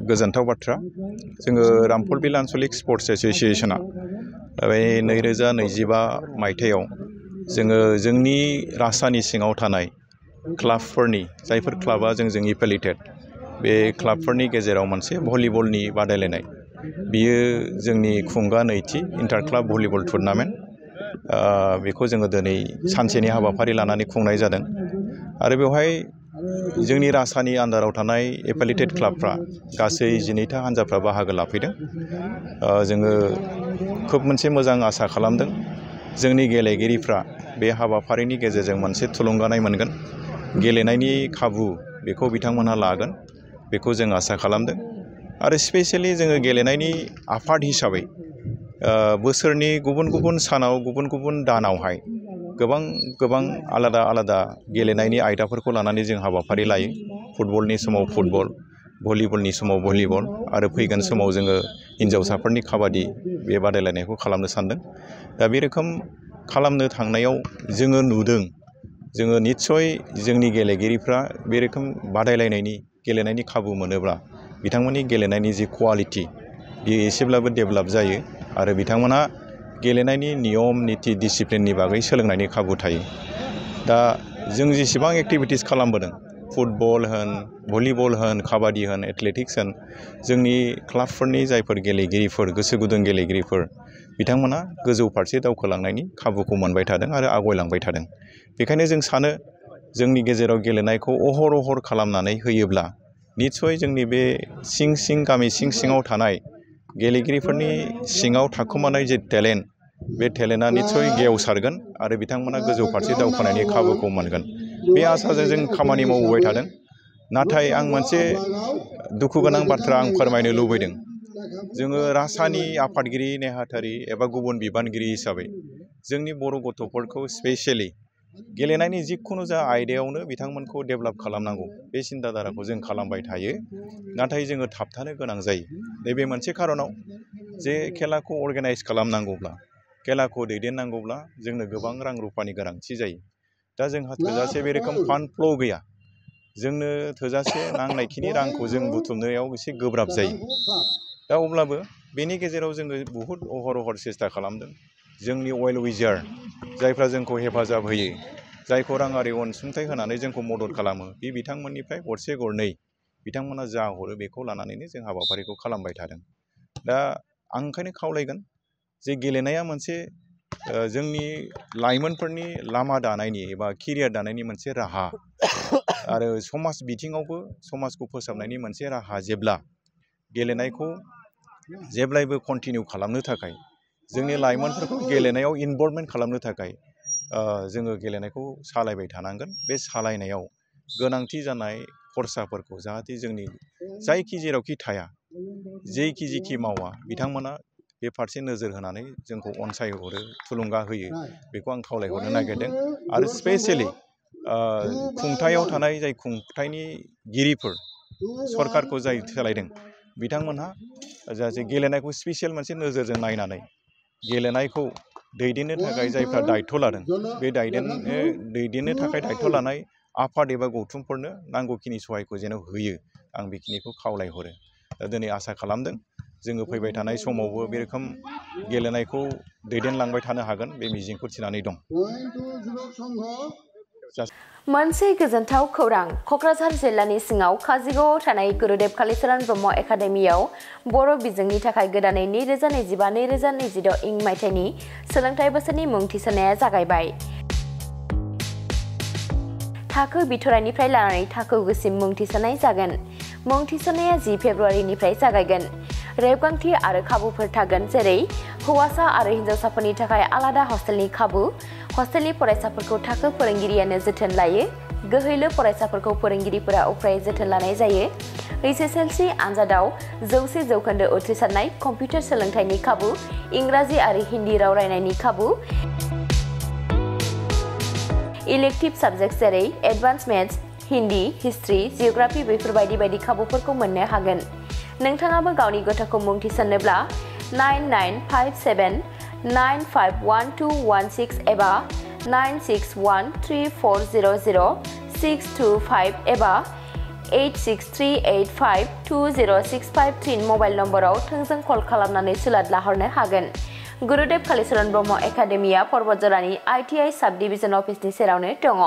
गोजोनथाव बाथ्रा जोङो रामफलबिल आन्चलिक स्पर्ट्स एस'सिएशना बे 2025 मायथाइयाव जोङो जोंनि रासानि सिङाव थानाय क्लाबफोरनि जायफोर क्लाबा जोंजों एफिलिएटेड बे क्लाबफोरनि गेजेराव मोनसे भलिबलनि बादायलायनाय बियो जोंनि खुंगा नैथि इन्टार क्लाब भलिबल टुर्नामेन्ट बेखौ जोङो दिनै सानसेनि हाबाफारि लानानै खुंनाय जादों आरो बेवहाय जोंनि रासानि आन्दाराव थानाय एफिलिएटेड क्लाबफ्रा गासै 12था हान्जाफ्रा बाहागो लाफैदों जोङो खोब मोनसे मोजां आसा खालामदों जोंनि गेलेगिरिफ्रा बे हाबाफारिनि गेजेरजों मोनसे थुलुंगानाय मोनगोन गेलेनायनि खाबु बेखौ बिथांमोनहा लागोन बेखौ जों आसा खालामदों आरो स्पेशली जोङो गेलेनायनि आफाद हिसाबै बोसोरनि गुबुन गुबुन सानाव गुबुन गुबुन दानावहाय गोबां आलादा गेलेनायनि आयदाफोरखौ लानानै जों हाबाफारि लायो फुटबलनि समाव फुटबल भलिबलनि समाव भलिबल आरो फैगोन समाव जोङो हिन्जावसाफोरनि काबादि बे बादायलायनायखौ खालामनो सानदों दा बे रोखोम खालामनो थांनायाव जोङो नुदों जोङो निस्सय जोंनि गेलेगिरिफ्रा बे रोखोम बादायलायनायनि गेलेनायनि खाबु मोनोब्ला बिथांमोननि गेलेनायनि जि क्वालिटि बियो एसेब्लाबो डेभेलप जायो आरो बिथांमोना गेलेनायनि नियम निति डिसिप्लिननि बागै सोलोंनायनि खाबु थायो दा जों जेसेबां एक्टिभिटिस खालामबोदों फुटबल होन भलिबल होन काबादि होन एथलेटिक्स होन जोंनि क्लाबफोरनि जायफोर गेलेगिरिफोर गोसो गुदुं गेलेगिरिफोर बिथांमोना गोजौ फारसे दावखोलांनायनि खाबुखौ मोनबाय थादों आरो आवगायलांबाय थादों बेखायनो जों सानो जोंनि गेजेराव गेलेनायखौ अहर खालामनानै होयोब्ला निस्सय जोंनि बे सिं गामि सिङाव थानाय गेलेगिरिफोरनि सिङाव थाखुमानाय जे टेलेन्ट बे टेलेन्टआ निस्सय गेवसारगोन आरो बिथांमोना गोजौ फारसे दावखोनायनि खाबुखौ मोनगोन बे आसाजों जों खामानि मावबोबाय थादों नाथाय आं मोनसे दुखु गोनां बाथ्रा आं फोरमायनो लुबैदों जोङो रासानि आफादगिरि नेहाथारि एबा गुबुन बिबानगिरि हिसाबै जोंनि बर' गथ'फोरखौ स्पेशली गेलेनायनि जिखुनु जा आयदायावनो बिथांमोनखौ डेभेलप खालामनांगौ बे सिन्ताधाराखौ जों खालामबाय थायो नाथाय जोङो थाबथानो गोनां जायो नैबे मोनसे खारनाव जे खेलाखौ अर्गानाइज खालामनांगौब्ला खेलाखौ दैदेननांगौब्ला जोंनो गोबां रां रुफानि गोनांथि जायो दा जोंहा थोजासे बे रोखोम फान्ड फ्ल' गैया जोंनो थोजासे नांनायखिनि रांखौ जों बुथुमनायाव एसे गोब्राब जायो दा अब्लाबो बेनि गेजेराव जोङो बहुद अहर सेस्था खालामदों जोंनि वेल विजार जायफ्रा जोंखौ हेफाजाब होयो जायखौ राङारि अनसुंथाइ होनानै जोंखौ मदद खालामो बे बिथांमोननिफ्राय गरसे गरनै बिथांमोना जा हरो बेखौ लानानैनो जों हाबाफारिखौ खालामबाय थादों दा आं ओंखायनो खावलायगोन जे गेलेनाया मोनसे जोंनि लाइमोनफोरनि लामा दानायनि एबा केरियार दानायनि मोनसे राहा आरो समाज बिथिङावबो समाजखौ फोसाबनायनि मोनसे राहा जेब्ला गेलेनायखौ जेब्लायबो कन्टिनिउ खालामनो थाखाय जोंनि लाइमोनफोरखौ गेलेनायाव इनभल्भमेन्ट खालामनो थाखाय जोङो गेलेनायखौ सालायबाय थानांगोन बे सालायनायाव गोनांथि जानाय खरसाफोरखौ जाहाथे जोंनि जायखि जेरावखि थाया जेखि मावा बिथांमोना बे फारसे नोजोर होनानै जोंखौ अनसायहरो थुलुंगा होयो बेखौ आं खावलायहरनो नागिरदों आरो स्पेशली खुंथायाव थानाय जाय खुंथायनि गिरिफोर सरकारखौ जाय सोलायदों बिथांमोनहा जाहाथे गेलेनायखौ स्पेसियेल मोनसे नोजोरजों नायनानै गेलेनायखौ दैदेननो थाखाय जायफ्रा दायथ' लादों बे दैदेननो थाखाय दायथ' लानाय आफाद एबा गौथुमफोरनो नांगौखिनि सहायखौ जेन होयो आं बेखिनिखौ खावलायहरो दा दिनै आसा खालामदों जोङो फैबाय थानाय समावबो बे रोखोम गेलेनायखौ दैदेनलांबाय थानो हागोन बे मिजिंखौ थिनानै दं मोनसे गोजोनथाव खौरां क'क्राझार जिल्लानि सिङाव काजिगावआव थानाय गुरुदेब कालिचरन ब्रह्म एकाडेमियाव बर' बिजोंनि थाखाय गोदानै 2025-2026 इं मायथाइनि सोलोंथाइ बोसोरनि मुं थिसननाया जागायबाय। थाखो बिथराइनिफ्राय लानानै थाखो गुसिम मुं थिसननाय जागोन। मुं थिसननाया 10 फेब्रुवारिनिफ्राय जागायगोन। रेबगान्थि आरो खाबुफोर थागोन जेरै हौवासा आरो हिन्जावसाफोरनि थाखाय आलादा हस्टेलनि खाबु, हस्टेलनि फरायसाफोरखौ थाखो फोरोंगिरियानो जोथोन लायो, गोहैलो फरायसाफोरखौ फोरोंगिरिफोरा उफ्रायै जोथोन लानाय जायो, HSLC आनजादाव 100% उथ्रिसारनाय, कम्पिउटार सोलोंथाइनि खाबु, इंराजि आरो हिन्दी राव रायनायनि खाबु, इलेक्टिभ साबजेक्ट जेरै advance maths, Hindi, history, geography बेफोरबायदि बायदि खाबुफोरखौ मोननो हागोन। नोंथाङाबो गावनि गथ'खौ मुं थिसननोब्ला 9957951216 एबा 9613400625 एबा 8638520653 मबाइल नम्बराव थोंजों कल खालामनानै सोलाद लाहरनो हागोन। गुरुदेव कालीचरण ब्रह्म एकाडेमिया पर्बतजरानि ITI साब डिभिजन अफिसनि सेरावनो दङ।